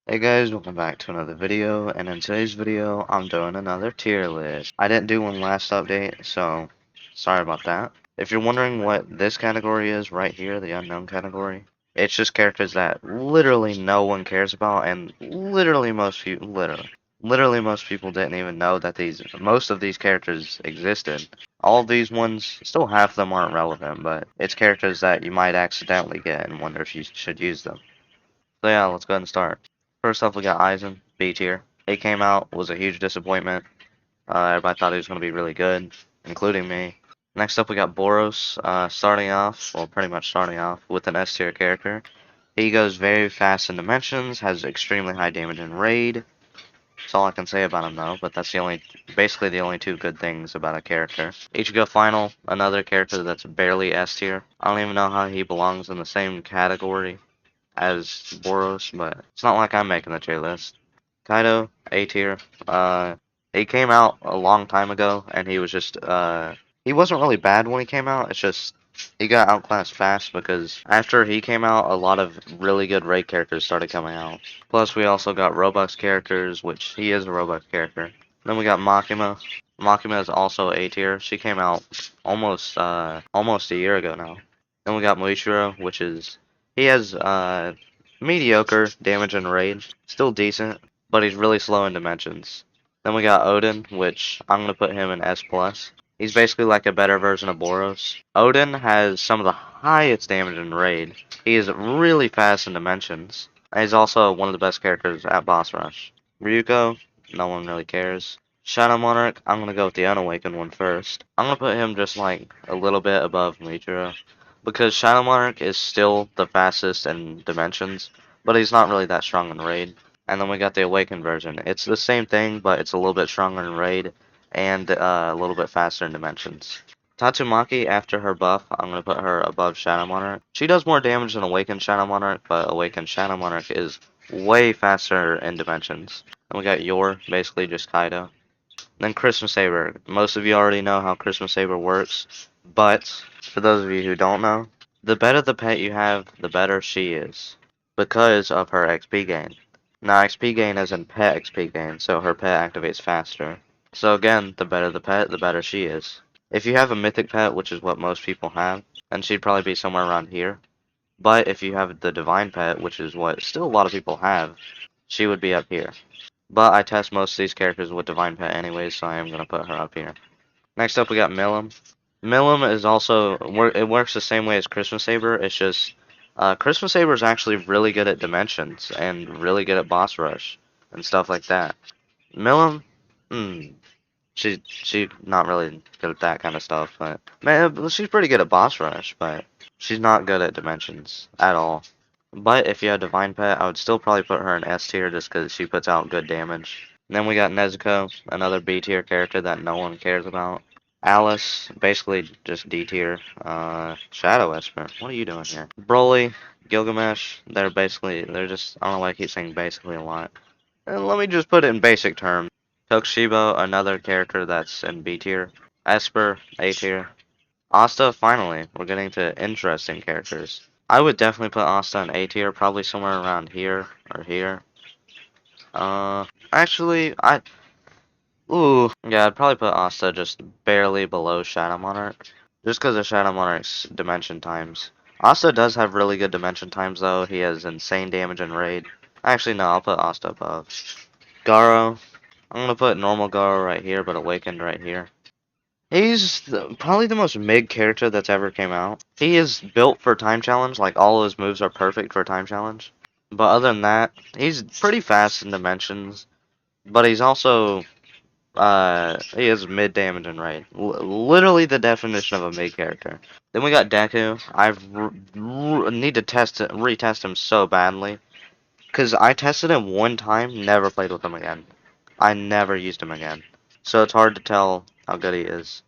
Hey guys, welcome back to another video, and in today's video, I'm doing another tier list. I didn't do one last update, so sorry about that. If you're wondering what this category is right here, the unknown category, it's just characters that literally no one cares about, and literally most people didn't even know that most of these characters existed. All of these ones, still half of them aren't relevant, but it's characters that you might accidentally get and wonder if you should use them. So yeah, let's go ahead and start. First off, we got Aizen, B tier. He came out, was a huge disappointment. Everybody thought he was going to be really good, including me. Next up, we got Boros, starting off, well, pretty much starting off with an S tier character. He goes very fast in dimensions, has extremely high damage in raid. That's all I can say about him though, but that's basically the only two good things about a character. Ichigo Final, another character that's barely S tier. I don't even know how he belongs in the same category as Boros, but it's not like I'm making the tier list. Kaido, A tier. He came out a long time ago, and he wasn't really bad when he came out. It's just he got outclassed fast because after he came out, a lot of really good raid characters started coming out. Plus, we also got Robux characters, which he is a Robux character. Then we got Makima. Makima is also A tier. She came out almost a year ago now. Then we got Muichiro, he has mediocre damage and raid, still decent, but he's really slow in dimensions. Then we got Odin, which I'm gonna put him in S plus. He's basically like a better version of Boros. Odin has some of the highest damage in raid. He is really fast in dimensions. He's also one of the best characters at boss rush. Ryuko, no one really cares. Shadow Monarch, I'm gonna go with the unawakened one first. I'm gonna put him just like a little bit above Muichiro because Shadow Monarch is still the fastest in dimensions, but he's not really that strong in raid. And then we got the awakened version. It's the same thing, but it's a little bit stronger in raid and a little bit faster in dimensions. Tatsumaki, after her buff, I'm going to put her above Shadow Monarch. She does more damage than Awakened Shadow Monarch, but Awakened Shadow Monarch is way faster in dimensions. Then we got Yor, basically just Kaido. Then Christmas Saber. Most of you already know how Christmas Saber works, but for those of you who don't know, the better the pet you have, the better she is, because of her XP gain. Now, XP gain is in pet XP gain, so her pet activates faster. So again, the better the pet, the better she is. If you have a mythic pet, which is what most people have, then she'd probably be somewhere around here. But if you have the divine pet, which is what still a lot of people have, she would be up here. But I test most of these characters with divine pet anyways, so I am going to put her up here. Next up, we got Milim. Milim is also, it works the same way as Christmas Saber. It's just, Christmas Saber is actually really good at dimensions and really good at boss rush and stuff like that. Milim, hmm, she not really good at that kind of stuff, but man, she's pretty good at boss rush, but she's not good at dimensions at all. But if you had Divine Pet, I would still probably put her in S tier just because she puts out good damage. And then we got Nezuko, another B tier character that no one cares about. Alice, basically just D tier. Shadow Esper, what are you doing here? Broly, Gilgamesh, they're just, I don't know why I keep saying basically a lot. And let me just put it in basic terms. Tokushibo, another character that's in B tier. Esper, A tier. Asta, finally, we're getting to interesting characters. I would definitely put Asta in A tier, probably somewhere around here or here. Actually, yeah, I'd probably put Asta just barely below Shadow Monarch, just because of Shadow Monarch's dimension times. Asta does have really good dimension times, though. He has insane damage and raid. Actually, no, I'll put Asta above. Garo, I'm gonna put normal Garo right here, but awakened right here. Probably the most mid character that's ever came out. He is built for time challenge, like all his moves are perfect for time challenge. But other than that, he's pretty fast in dimensions. But he's also, he has mid damage and raid. Literally the definition of a mid character. Then we got Deku. Need to retest him so badly. Because I tested him one time, never played with him again. I never used him again. So it's hard to tell how good he is.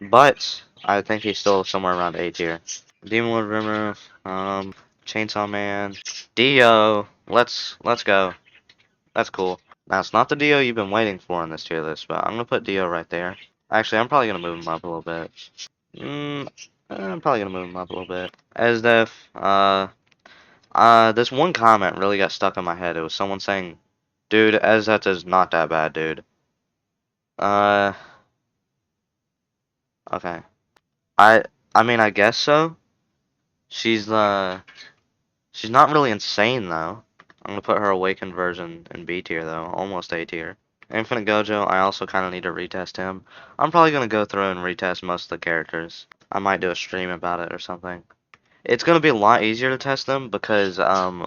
But I think he's still somewhere around A tier. Demon Lord Rimmer, Chainsaw Man, Dio. Let's go. That's cool. Now it's not the Dio you've been waiting for on this tier list, but I'm gonna put Dio right there. Actually, I'm probably gonna move him up a little bit. I'm probably gonna move him up a little bit. Esdef, This one comment really got stuck in my head. It was someone saying, "Dude, Ezet is not that bad, dude." Uh, okay. I I mean, I guess so. She's she's not really insane though. I'm gonna put her awakened version in B tier though, almost A tier. Infinite Gojo, I also kind of need to retest him. I'm probably gonna go through and retest most of the characters. I might do a stream about it or something. It's gonna be a lot easier to test them because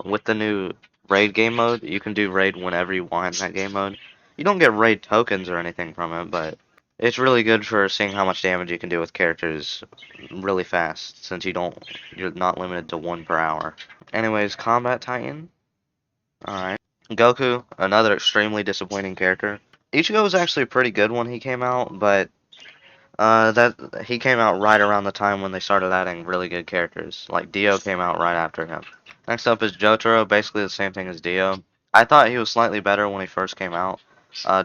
with the new raid game mode, you can do raid whenever you want in that game mode. You don't get raid tokens or anything from it, but it's really good for seeing how much damage you can do with characters really fast since you're not limited to one per hour. Anyways, Combat Titan. Alright. Goku, another extremely disappointing character. Ichigo was actually pretty good when he came out, but that he came out right around the time when they started adding really good characters. Like Dio came out right after him. Next up is Jotaro, basically the same thing as Dio. I thought he was slightly better when he first came out,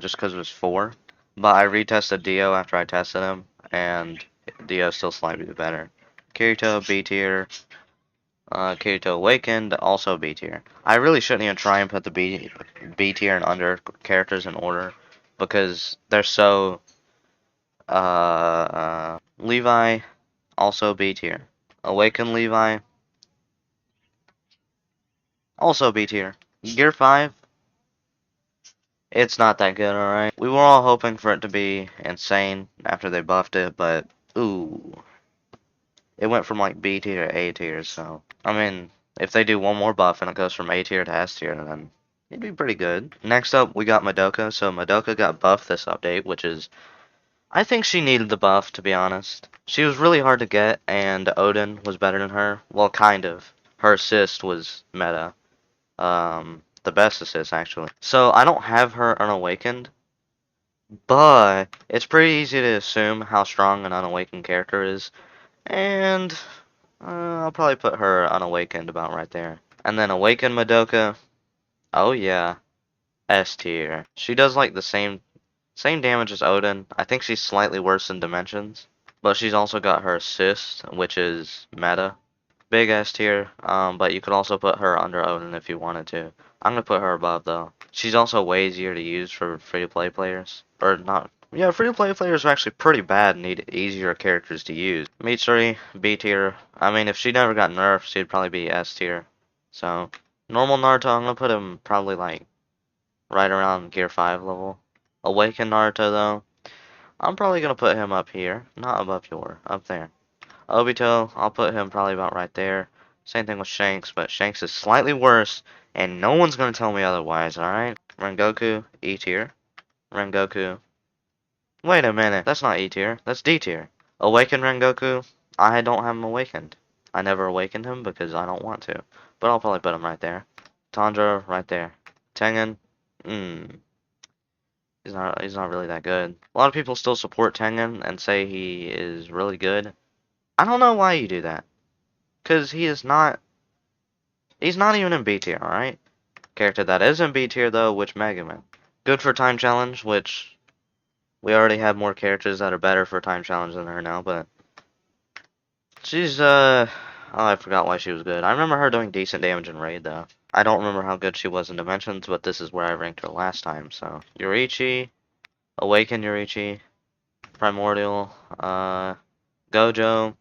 just because it was 4. But I retested Dio after I tested him, and Dio's still slightly better. Kirito, B tier. Kirito Awakened, also B tier. I really shouldn't even try and put the B tier and under characters in order, because they're so Levi, also B tier. Awaken Levi, also B tier. Gear 5, it's not that good, alright. We were all hoping for it to be insane after they buffed it, but ooh. It went from like B tier to A tier, so. I mean, if they do one more buff and it goes from A tier to S tier, then it'd be pretty good. Next up, we got Madoka. So Madoka got buffed this update, which is I think she needed the buff, to be honest. She was really hard to get, and Odin was better than her. Well, kind of. Her assist was meta. The best assist, actually. So, I don't have her unawakened, but it's pretty easy to assume how strong an unawakened character is, and I'll probably put her unawakened about right there. And then awakened Madoka, oh yeah, S tier. She does like the same damage as Odin. I think she's slightly worse in dimensions. But she's also got her assist, which is meta. Big S tier, but you could also put her under Odin if you wanted to. I'm gonna put her above though. She's also way easier to use for free-to-play players. Or not. Yeah, free-to-play players are actually pretty bad and need easier characters to use. Mitsuri, B tier. I mean, if she never got nerfed, she'd probably be S tier. So, normal Naruto, I'm gonna put him probably like right around Gear 5 level. Awakened Naruto though, I'm probably gonna put him up here, not above your, up there. Obito, I'll put him probably about right there. Same thing with Shanks, but Shanks is slightly worse, and no one's gonna tell me otherwise, alright? Rengoku, E tier. Rengoku. Wait a minute, that's not E tier, that's D tier. Awakened Rengoku, I don't have him awakened. I never awakened him because I don't want to. But I'll probably put him right there. Tanjiro, right there. Tengen, he's not really that good. A lot of people still support Tengen and say he is really good. I don't know why you do that. Cause he's not even in B tier, alright? Character that is in B tier though, which Megumin. Good for time challenge, which we already have more characters that are better for time challenge than her now, but she's oh, I forgot why she was good. I remember her doing decent damage in raid though. I don't remember how good she was in dimensions, but this is where I ranked her last time, so. Yoriichi, Awaken Yoriichi, Primordial, Gojo.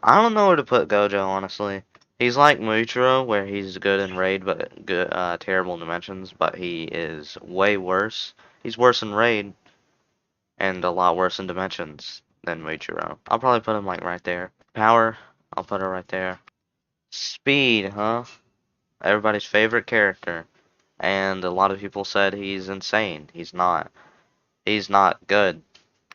I don't know where to put Gojo, honestly. He's like Muichiro, where he's good in raid, but good, terrible in dimensions, but he is way worse. He's worse in raid, and a lot worse in dimensions than Muichiro. I'll probably put him like right there. Power, I'll put her right there. Speed, huh? Everybody's favorite character. And a lot of people said he's insane. He's not. He's not good.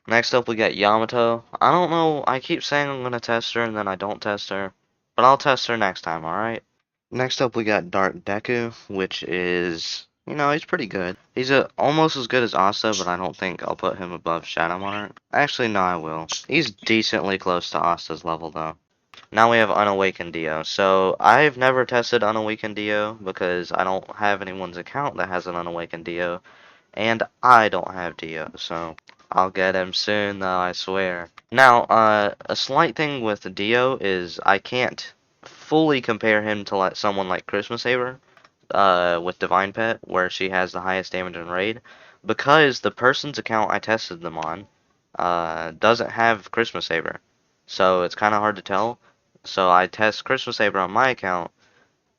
Next up, we got Yamato. I don't know, I keep saying I'm gonna test her and then I don't test her. But I'll test her next time, alright? Next up, we got Dark Deku, which is, he's pretty good. He's almost as good as Asta, but I don't think I'll put him above Shadow Monarch. Actually, no, I will. He's decently close to Asta's level, though. Now we have Unawakened Dio. So, I've never tested Unawakened Dio because I don't have anyone's account that has an Unawakened Dio. And I don't have Dio, so I'll get him soon, though, I swear. Now, a slight thing with Dio is I can't fully compare him to like someone like Christmas Saber, with Divine Pet, where she has the highest damage in raid, because the person's account I tested them on, doesn't have Christmas Saber, so it's kind of hard to tell. So I test Christmas Saber on my account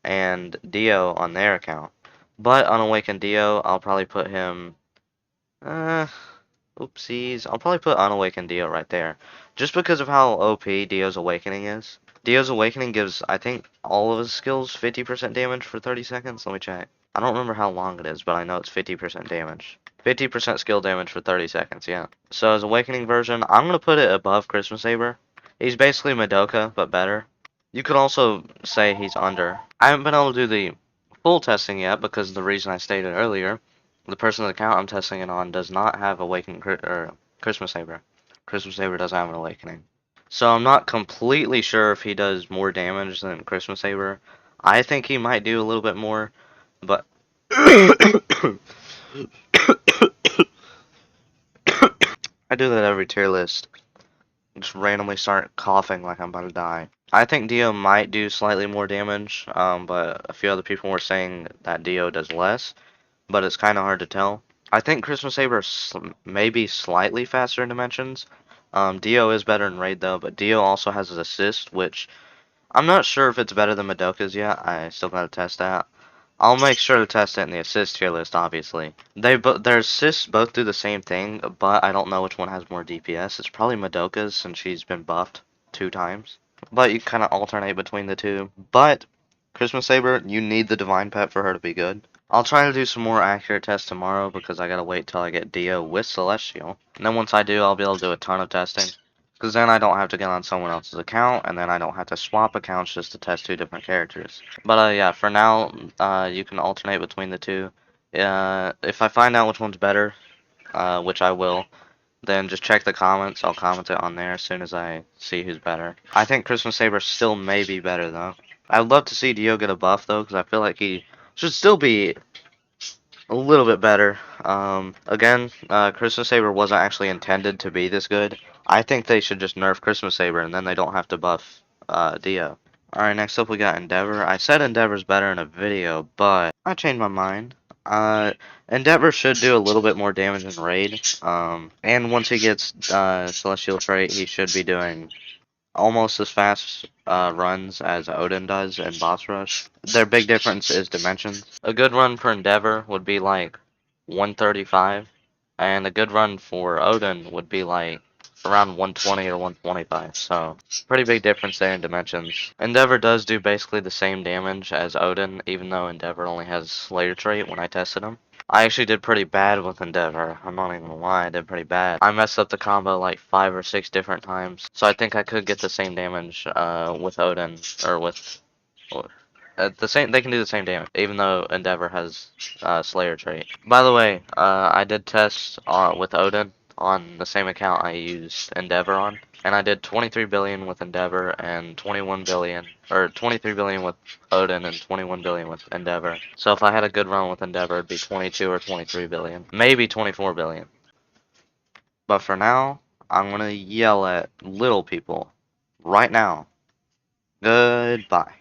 and Dio on their account. But Unawakened Dio, I'll probably put him. Uh, Oopsies. I'll probably put Unawakened Dio right there. Just because of how OP Dio's Awakening is. Dio's Awakening gives, I think, all of his skills 50% damage for 30 seconds. Let me check. I don't remember how long it is, but I know it's 50% damage. 50% skill damage for 30 seconds, yeah. So his Awakening version, I'm going to put it above Christmas Saber. He's basically Madoka, but better. You could also say he's under. I haven't been able to do the full testing yet because of the reason I stated earlier. The person's account I'm testing it on does not have Awakening or Christmas Saber. Christmas Saber doesn't have an Awakening. So I'm not completely sure if he does more damage than Christmas Saber. I think he might do a little bit more, but I do that every tier list. Just randomly start coughing like I'm about to die. I think Dio might do slightly more damage, but a few other people were saying that Dio does less, but it's kind of hard to tell. I think Christmas Saber may be slightly faster in dimensions. Dio is better in raid though, but Dio also has his assist, which I'm not sure if it's better than Madoka's yet. I still gotta test that. I'll make sure to test it in the assist tier list, obviously. Their assists both do the same thing, but I don't know which one has more DPS. It's probably Madoka's since she's been buffed 2 times. But you kind of alternate between the two. But Christmas Saber, you need the Divine Pet for her to be good. I'll try to do some more accurate tests tomorrow because I gotta wait till I get Dio with Celestial. And then once I do, I'll be able to do a ton of testing. Because then I don't have to get on someone else's account, and then I don't have to swap accounts just to test 2 different characters. But yeah, for now, you can alternate between the two. If I find out which one's better, which I will, then just check the comments. I'll comment it on there as soon as I see who's better. I think Christmas Saber still may be better, though. I'd love to see Dio get a buff, though, because I feel like he should still be a little bit better. Again, Christmas Saber wasn't actually intended to be this good. I think they should just nerf Christmas Saber, and then they don't have to buff Dio. Alright, next up we got Endeavor. I said Endeavor's better in a video, but I changed my mind. Endeavor should do a little bit more damage in Raid. And once he gets Celestial Trait, he should be doing almost as fast runs as Odin does in Boss Rush. Their big difference is dimensions. A good run for Endeavor would be like 135, and a good run for Odin would be like around 120 or 125. So pretty big difference there in dimensions. Endeavor does do basically the same damage as Odin, even though Endeavor only has Slayer trait when I tested him. I actually did pretty bad with Endeavor. I'm not even gonna lie, I did pretty bad. I messed up the combo like 5 or 6 different times. So I think I could get the same damage with Odin, or with... they can do the same damage, even though Endeavor has Slayer trait. By the way, I did test with Odin on the same account I used Endeavor on, and I did 23 billion with Endeavor and 21 billion, or 23 billion with Odin and 21 billion with Endeavor. So if I had a good run with Endeavor, it'd be 22 or 23 billion, maybe 24 billion. But for now, I'm gonna yell at little people right now. Goodbye.